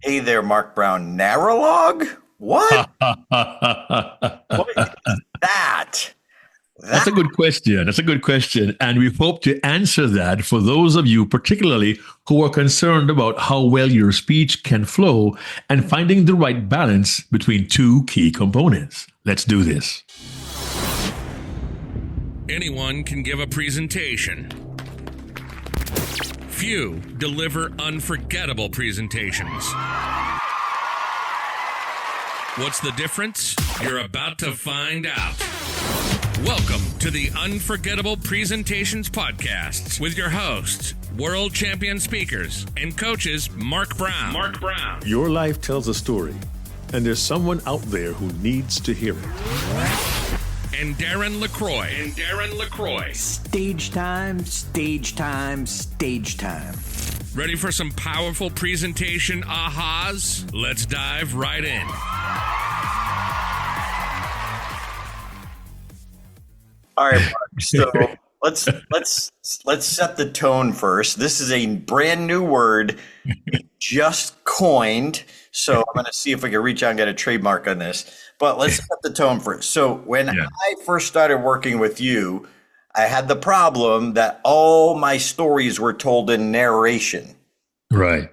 Hey there, Mark Brown. NARRA-LOG? What? What is that? That's a good question. That's a good question. And we hope to answer that for those of you, particularly who are concerned about how well your speech can flow and finding the right balance between two key components. Let's do this. Anyone can give a presentation. Few deliver unforgettable presentations. What's the difference? You're about to find out. Welcome to the Unforgettable Presentations Podcasts with your hosts, world champion speakers and coaches Mark Brown. Your life tells a story, and there's someone out there who needs to hear it. And Darren LaCroix. Stage time, stage time, stage time. Ready for some powerful presentation ahas? Let's dive right in. All right, Mark. So let's set the tone first. This is a brand new word just coined. So I'm going to see if we can reach out and get a trademark on this. But let's set the tone first. So when I first started working with you, I had the problem that all my stories were told in narration. Right.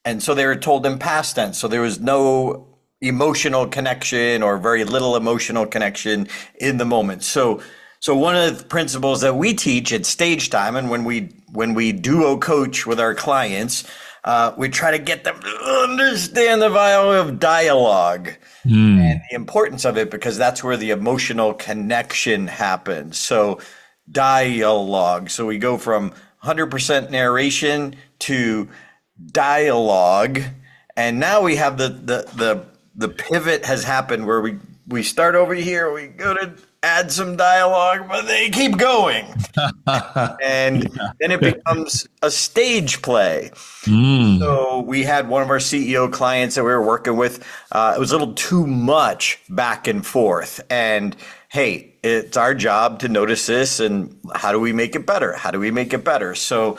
And so they were told in past tense. So there was no emotional connection or very little emotional connection in the moment. So one of the principles that we teach at Stage Time, and when we duo coach with our clients, we try to get them to understand the value of dialogue and the importance of it, because that's where the emotional connection happens. So dialogue. So we go from 100% narration to dialogue, and now we have the pivot has happened where we start over here, we go to add some dialogue, but they keep going. And then it becomes a stage play. So we had one of our CEO clients that we were working with. It was a little too much back and forth. And hey, it's our job to notice this. And how do we make it better? So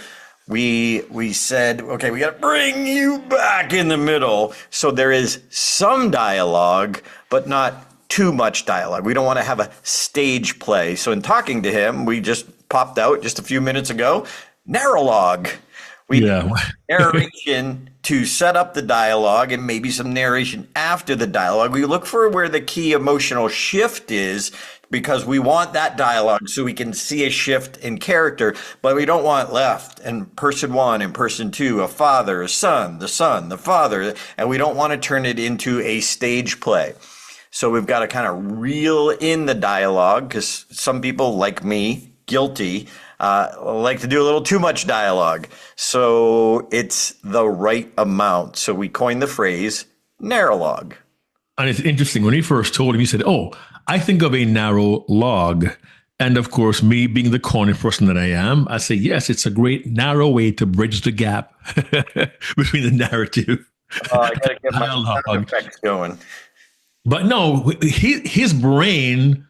we said, okay, we got to bring you back in the middle. So there is some dialogue, but not too much dialogue. We don't want to have a stage play. So in talking to him, we just popped out just a few minutes ago, NARRA-LOG. Narration to set up the dialogue and maybe some narration after the dialogue. We look for where the key emotional shift is, because we want that dialogue so we can see a shift in character, but we don't want left and person one and person two, a father, a son, the father, and we don't want to turn it into a stage play. So we've got to kind of reel in the dialogue, because some people, like me, guilty, like to do a little too much dialogue. So it's the right amount. So we coined the phrase NARRA-LOG. And it's interesting. When he first told him, he said, "Oh, I think of a narrow log." And of course, me being the corny person that I am, I say, yes, it's a great narrow way to bridge the gap between the narrative. I got to get my sound effects going. But no, his brain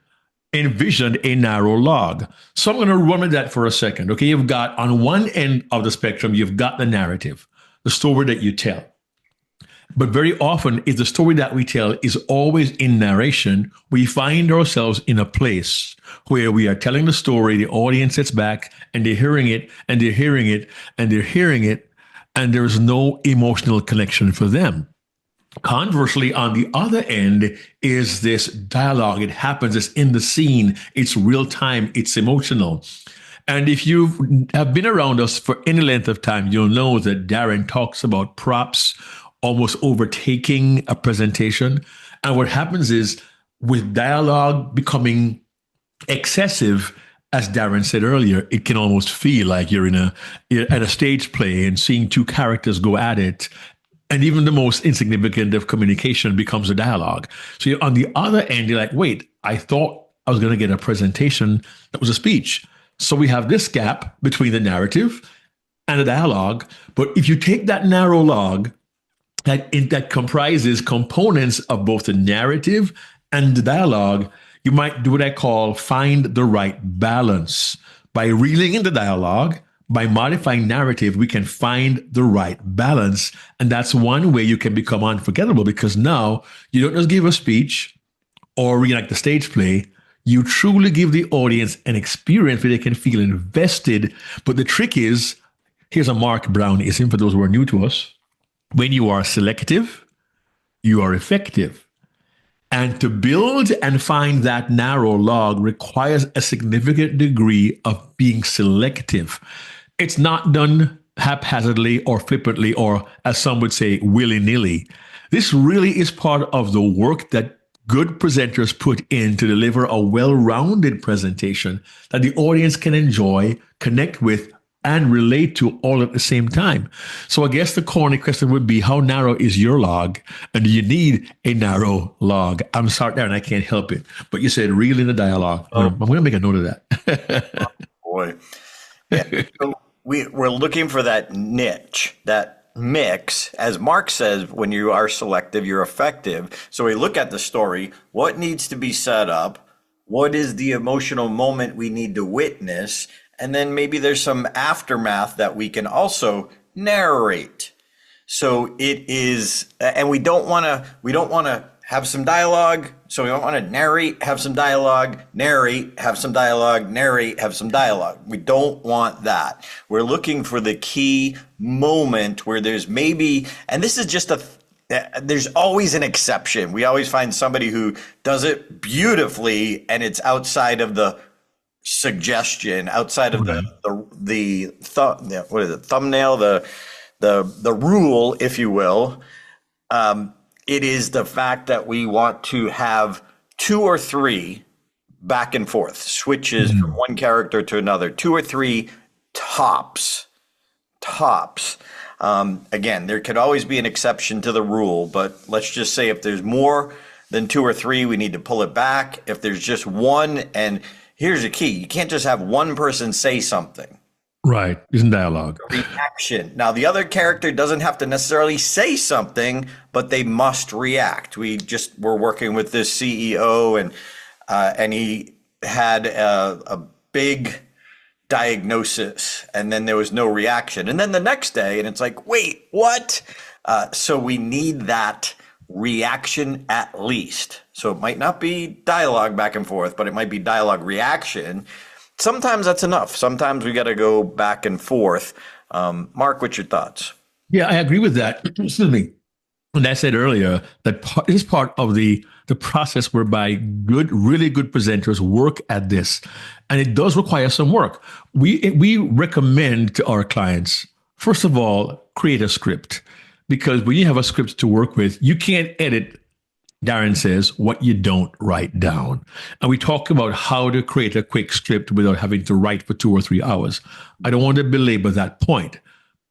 envisioned a narrow log. So I'm going to run with that for a second. Okay, you've got on one end of the spectrum, you've got the narrative, the story that you tell. But very often, if the story that we tell is always in narration, we find ourselves in a place where we are telling the story, the audience sits back and they're hearing it and they're hearing it and they're hearing it, and there's no emotional connection for them. Conversely, on the other end is this dialogue. It happens, it's in the scene, it's real time, it's emotional. And if you have been around us for any length of time, you'll know that Darren talks about props almost overtaking a presentation. And what happens is, with dialogue becoming excessive, as Darren said earlier, it can almost feel like you're at a stage play and seeing two characters go at it. And even the most insignificant of communication becomes a dialogue. So you're on the other end, you're like, wait, I thought I was going to get a presentation that was a speech. So we have this gap between the narrative and the dialogue. But if you take that narrow log that comprises components of both the narrative and the dialogue, you might do what I call find the right balance by reeling in the dialogue, by modifying narrative, we can find the right balance. And that's one way you can become unforgettable, because now you don't just give a speech or reenact the stage play. You truly give the audience an experience where they can feel invested. But the trick is, here's a Mark Brownism for those who are new to us. When you are selective, you are effective. And to build and find that narrow log requires a significant degree of being selective. It's not done haphazardly or flippantly, or as some would say, willy-nilly. This really is part of the work that good presenters put in to deliver a well-rounded presentation that the audience can enjoy, connect with, and relate to all at the same time. So I guess the corny question would be, how narrow is your log? And do you need a narrow log? I'm sorry, Darren, I can't help it. But you said reel in the dialogue. I'm going to make a note of that. Boy. Yeah. So we're looking for that niche, that mix. As Mark says, when you are selective, you're effective. So we look at the story. What needs to be set up? What is the emotional moment we need to witness? And then maybe there's some aftermath that we can also narrate. So it is, and we don't want to have some dialogue. So we don't want to narrate, have some dialogue, narrate, have some dialogue, narrate, have some dialogue. We don't want that. We're looking for the key moment where there's maybe, and this is just there's always an exception. We always find somebody who does it beautifully, and it's outside of the suggestion, outside of the thumbnail, the rule, if you will. It is the fact that we want to have 2 or 3 back and forth switches from one character to another, 2 or 3 tops. Again, there could always be an exception to the rule, but let's just say if there's more than 2 or 3, we need to pull it back. If there's just one, and here's the key, you can't just have one person say something. Right, isn't dialogue. Reaction. Now, the other character doesn't have to necessarily say something, but they must react. We just were working with this CEO, and he had a big diagnosis, and then there was no reaction. And then the next day, and it's like, wait, what? So we need that reaction at least. So it might not be dialogue back and forth, but it might be dialogue reaction. Sometimes that's enough. Sometimes we got to go back and forth. Mark, what's your thoughts? Yeah, I agree with that. Excuse me. And I said earlier that it is part of the process whereby really good presenters work at this. And it does require some work. We recommend to our clients, first of all, create a script. Because when you have a script to work with, you can't edit, Darren says, what you don't write down. And we talk about how to create a quick script without having to write for 2 or 3 hours. I don't want to belabor that point.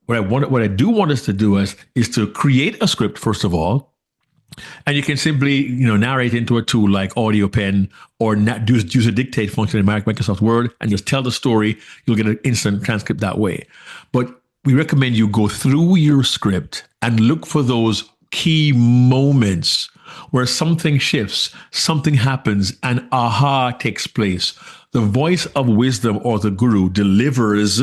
What I do want us to do is to create a script, first of all, and you can simply, narrate into a tool like AudioPen, or use a dictate function in Microsoft Word and just tell the story. You'll get an instant transcript that way. But we recommend you go through your script and look for those key moments where something shifts, something happens, and aha takes place. The voice of wisdom or the guru delivers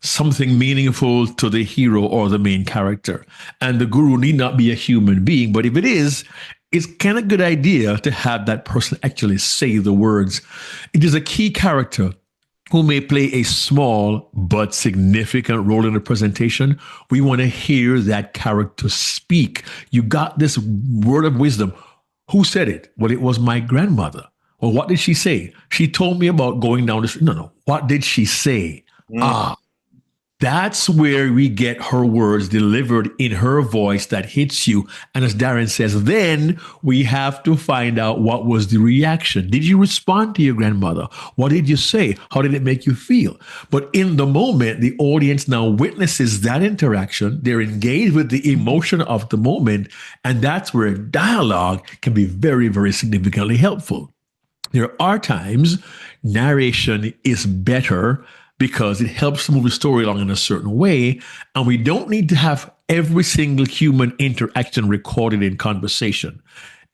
something meaningful to the hero or the main character. And the guru need not be a human being, but if it is, it's kind of a good idea to have that person actually say the words. It is a key character who may play a small but significant role in the presentation. We want to hear that character speak. You got this word of wisdom. Who said it? Well, it was my grandmother. Well, what did she say? She told me about going down the street. No. What did she say? That's where we get her words delivered in her voice that hits you. And as Darren says, then we have to find out what was the reaction. Did you respond to your grandmother? What did you say? How did it make you feel? But in the moment, the audience now witnesses that interaction. They're engaged with the emotion of the moment. And that's where dialogue can be very, very significantly helpful. There are times narration is better because it helps to move the story along in a certain way. And we don't need to have every single human interaction recorded in conversation.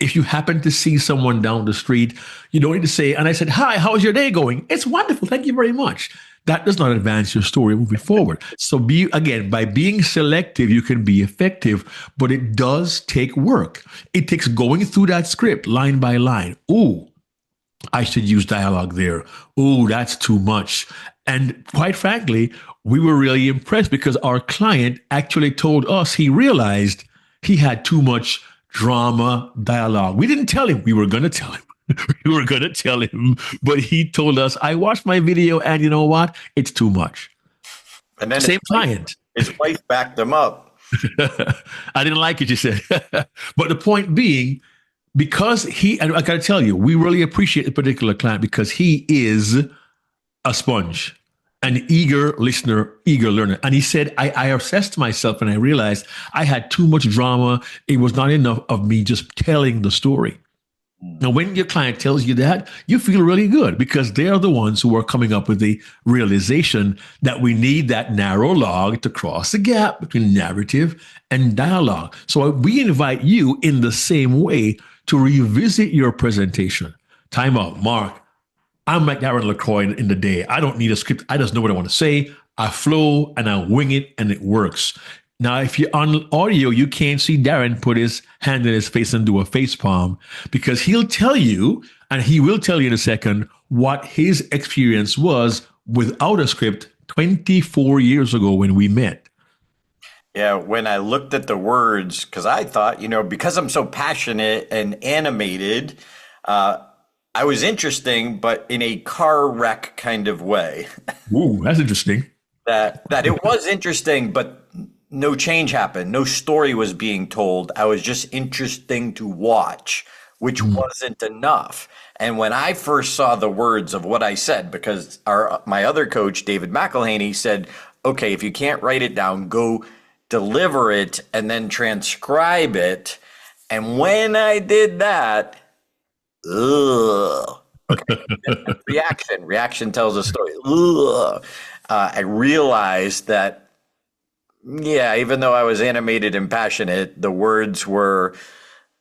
If you happen to see someone down the street, you don't need to say, and I said, hi, how's your day going? It's wonderful. Thank you very much. that does not advance your story moving forward. So by being selective, you can be effective, but it does take work. It takes going through that script line by line. Ooh, I should use dialogue there. Ooh, that's too much. And quite frankly, we were really impressed because our client actually told us he realized he had too much drama dialogue. We didn't tell him. We were going to tell him. We were going to tell him, but he told us, I watched my video and you know what? It's too much. And then Same client. His wife backed him up. I didn't like it, you said. But the point being, because and I got to tell you, we really appreciate the particular client because he is a sponge, an eager listener, eager learner. And he said, I assessed myself and I realized I had too much drama. It was not enough of me just telling the story. Now, when your client tells you that, you feel really good because they're the ones who are coming up with the realization that we need that narrow log to cross the gap between narrative and dialogue. So we invite you in the same way to revisit your presentation. Time out, Mark. I'm like Darren LaCroix in the day. I don't need a script. I just know what I want to say. I flow and I wing it and it works. Now, if you're on audio, you can't see Darren put his hand in his face and do a face palm because he'll tell you, and he will tell you in a second, what his experience was without a script 24 years ago when we met. Yeah, when I looked at the words, because I thought, because I'm so passionate and animated, I was interesting, but in a car wreck kind of way. Ooh, that's interesting. That it was interesting, but no change happened. No story was being told. I was just interesting to watch, which wasn't enough. And when I first saw the words of what I said, because my other coach, David McElhaney, said, okay, if you can't write it down, go deliver it and then transcribe it. And when I did that, okay, reaction tells a story. I realized that, yeah, even though I was animated and passionate, the words were,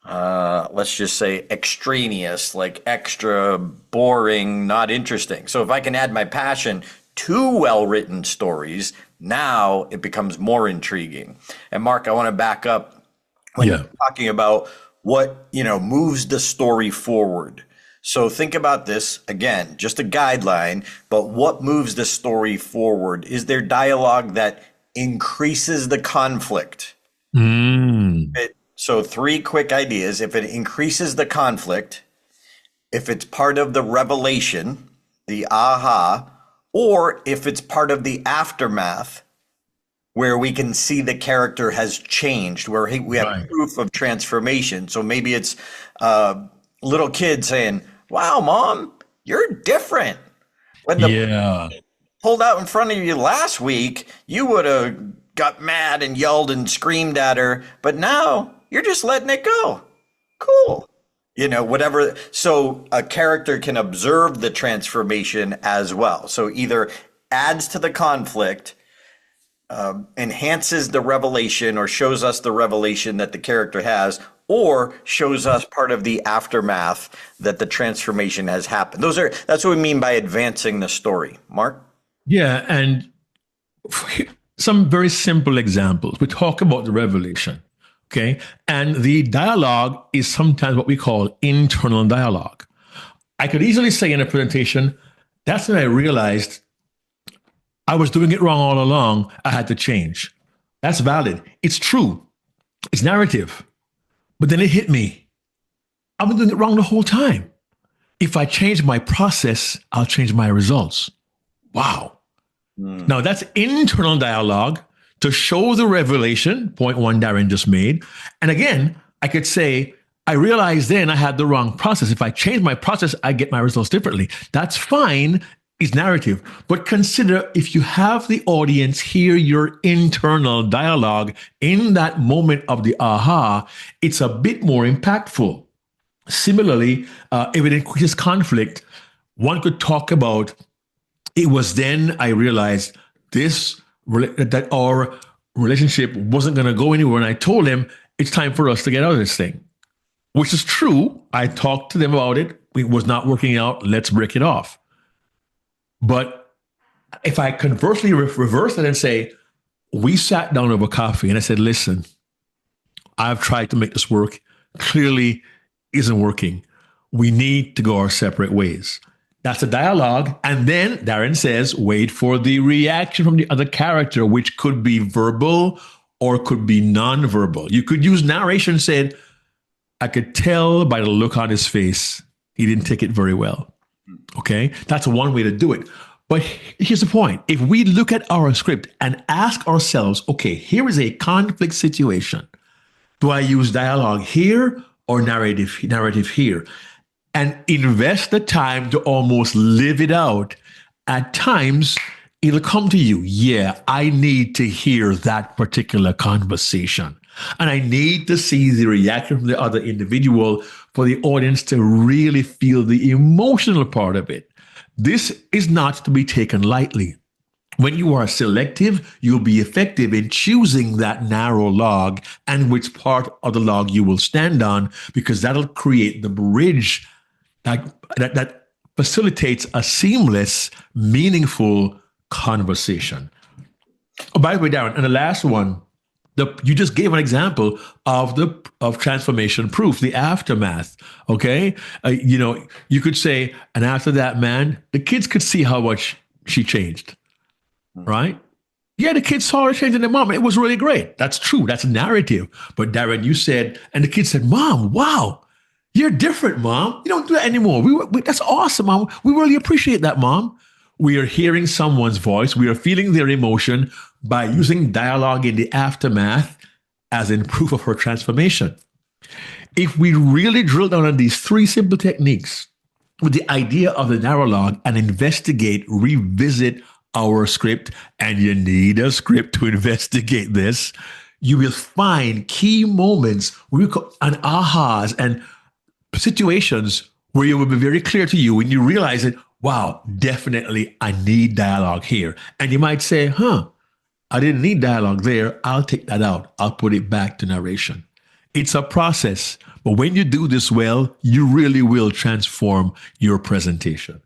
let's just say, extraneous, like extra boring, not interesting. So if I can add my passion to well-written stories, now it becomes more intriguing. And Mark, I want to back up when you're talking about what, moves the story forward. So think about this, again, just a guideline, but what moves the story forward? Is there dialogue that increases the conflict? So 3 quick ideas. If it increases the conflict, if it's part of the revelation, the aha, or if it's part of the aftermath where we can see the character has changed, where we have proof of transformation. So maybe it's little kid saying, wow, Mom, you're different. When the pulled out in front of you last week, you would have got mad and yelled and screamed at her, but now you're just letting it go. Cool. Whatever. So a character can observe the transformation as well. So either adds to the conflict, enhances the revelation or shows us the revelation that the character has, or shows us part of the aftermath that the transformation has happened. That's what we mean by advancing the story. Mark? Yeah, and some very simple examples. We talk about the revelation, okay? And the dialogue is sometimes what we call internal dialogue. I could easily say in a presentation, that's when I realized I was doing it wrong all along. I had to change. That's valid. It's true. It's narrative. But then it hit me. I've been doing it wrong the whole time. If I change my process, I'll change my results. Wow. Now that's internal dialogue to show the revelation, point one Darren just made. And again, I could say, I realized then I had the wrong process. If I change my process, I get my results differently. That's fine. It's narrative. But consider if you have the audience hear your internal dialogue in that moment of the aha, it's a bit more impactful. Similarly, if it increases conflict, one could talk about, it was then I realized that our relationship wasn't going to go anywhere. And I told him, it's time for us to get out of this thing, which is true. I talked to them about it. It was not working out. Let's break it off. But if I conversely reverse it and say, we sat down over coffee and I said, listen, I've tried to make this work. Clearly isn't working. We need to go our separate ways. That's a dialogue. And then Darren says, wait for the reaction from the other character, which could be verbal or could be non-verbal. You could use narration, said, I could tell by the look on his face, he didn't take it very well. Okay, that's one way to do it. But here's the point. If we look at our script and ask ourselves, okay, here is a conflict situation. Do I use dialogue here or narrative here? And invest the time to almost live it out. At times, it'll come to you. Yeah, I need to hear that particular conversation. And I need to see the reaction from the other individual for the audience to really feel the emotional part of it. This is not to be taken lightly. When you are selective, you'll be effective in choosing that narrow log and which part of the log you will stand on, because that'll create the bridge that facilitates a seamless, meaningful conversation. Oh, by the way, Darren, and the last one, you just gave an example of transformation proof, the aftermath. Okay, you could say, and after that, man, the kids could see how much she changed, right? Yeah, the kids saw her change in their mom. It was really great. That's true. That's narrative. But Darren, you said, and the kids said, Mom, wow, you're different, Mom. You don't do that anymore. That's awesome, Mom. We really appreciate that, Mom. We are hearing someone's voice. We are feeling their emotion by using dialogue in the aftermath as in proof of her transformation. If we really drill down on these three simple techniques with the idea of the narrow log and investigate, revisit our script, and you need a script to investigate this, you will find key moments and ahas and situations where it will be very clear to you when you realize it. Wow, definitely I need dialogue here. And you might say, I didn't need dialogue there. I'll take that out. I'll put it back to narration. It's a process, but when you do this well, you really will transform your presentation.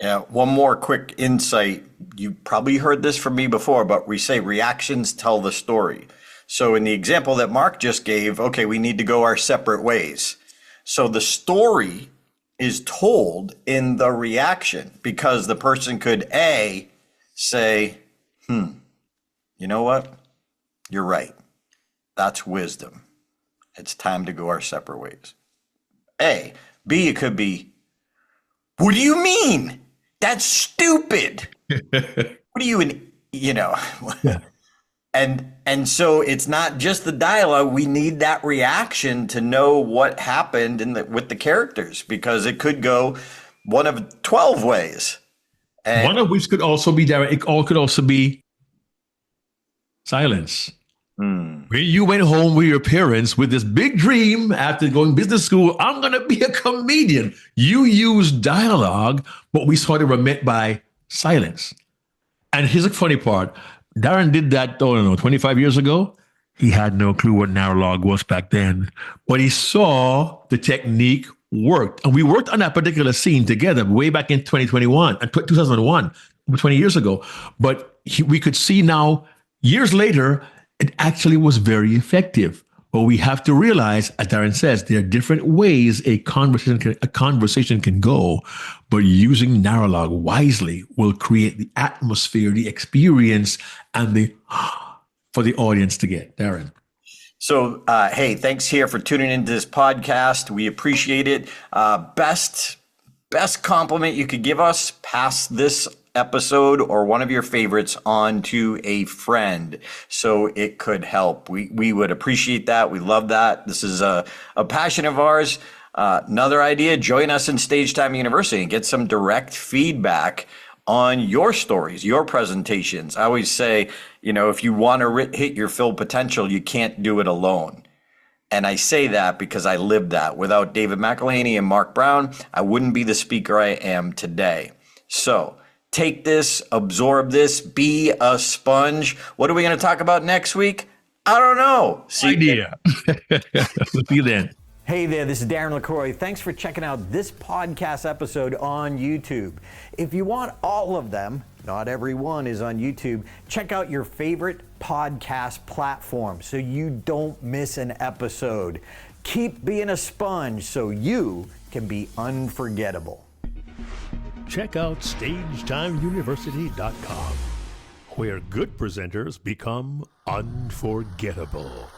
Yeah, one more quick insight. You probably heard this from me before, but we say reactions tell the story. So in the example that Mark just gave, okay, we need to go our separate ways. So the story is told in the reaction, because the person could A, say, you know what? You're right. That's wisdom. It's time to go our separate ways. A. B, it could be, what do you mean? That's stupid. What do you, Yeah. And so it's not just the dialogue. We need that reaction to know what happened with the characters, because it could go one of 12 ways. And one of which could also be direct. It all could also be silence. When you went home with your parents with this big dream after going business school, I'm going to be a comedian. You used dialogue, but we sort of were met by silence. And here's the funny part. Darren did that, 25 years ago. He had no clue what narrow-log was back then, but he saw the technique worked. And we worked on that particular scene together way back in 2021 and 2001, 20 years ago. But we could see now, years later, it actually was very effective. But we have to realize, as Darren says, there are different ways a conversation can go, but using narrow-log wisely will create the atmosphere, the experience, and for the audience to get. Darren. So, hey, thanks here for tuning into this podcast. We appreciate it. Best compliment you could give us, pass this episode or one of your favorites on to a friend so it could help. We would appreciate that. We love that. This is a passion of ours. Another idea, join us in Stage Time University and get some direct feedback on your stories, your presentations. I always say, if you want to hit your full potential, you can't do it alone. And I say that because I lived that. Without David McElhaney and Mark Brown, I wouldn't be the speaker I am today. So take this, absorb this, be a sponge. What are we going to talk about next week? I don't know. Idea. See you then. Hey there, this is Darren LaCroix. Thanks for checking out this podcast episode on YouTube. If you want all of them, Not every one is on YouTube. Check out your favorite podcast platform so you don't miss an episode. Keep being a sponge so you can be unforgettable. Check out StagetimeUniversity.com, where good presenters become unforgettable.